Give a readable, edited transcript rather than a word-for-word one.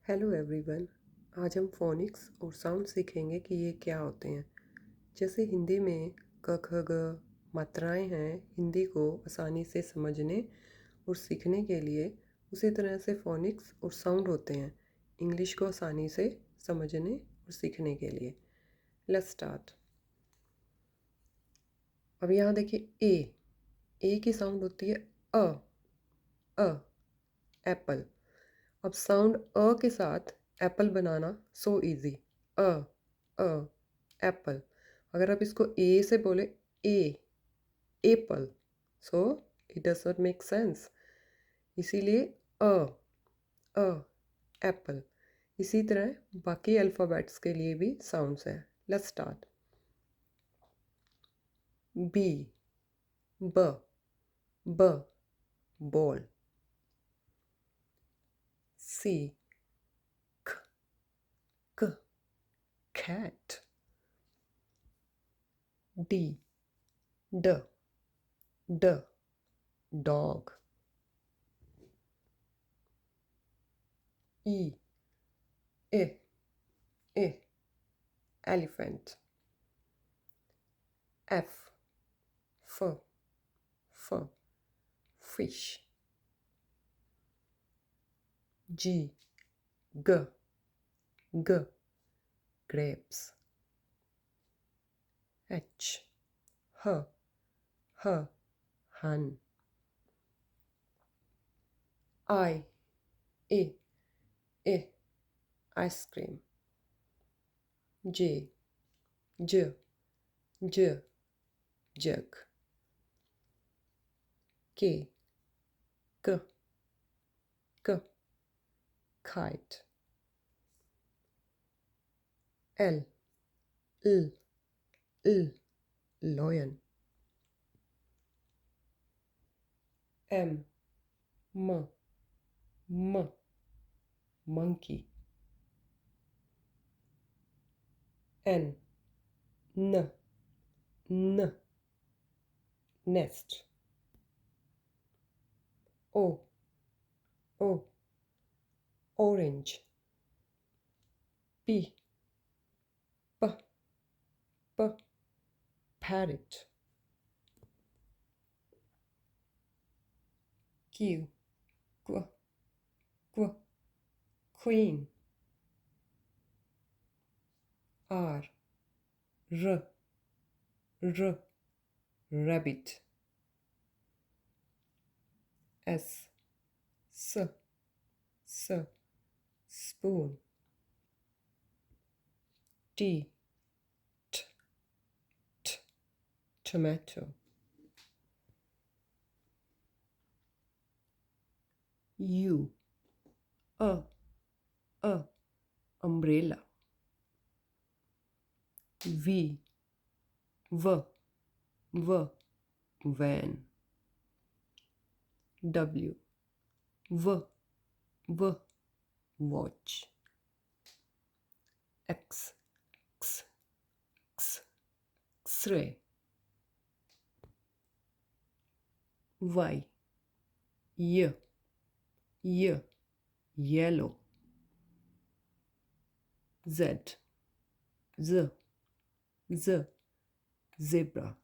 Hello everyone. आज हम phoenix और साउंड सीखेंगे कि ये क्या होते हैं। जैसे हिंदी में क ख ग मात्राएं हैं, हिंदी को आसानी से समझने और सीखने के लिए उसी तरह से फोनिक्स और साउंड होते हैं इंग्लिश को आसानी से समझने और सीखने के लिए। Let's start. अब यहाँ देखिए ए की साउंड होती है अ एप्पल। अब साउंड अ के साथ एप्पल बनाना सो इजी। अ अ एप्पल। अगर आप इसको ए से बोले a apple, so it does not make sense. इसीलिए अ अ एप्पल। इसी तरह बाकी अल्फ़ाबेट्स के लिए भी साउंड्स हैं। Let's start. बी ब ब बॉल। सी क क cat. D d d dog. E I elephant. F f fish. G g grapes. H hun. I ice cream. J jug. K kite. L lion. M monkey. N nest. O orange. P parrot. Q queen. R rabbit. S spoon. T tomato. U umbrella. V van. W watch. X X-ray. Y yellow. Z zebra.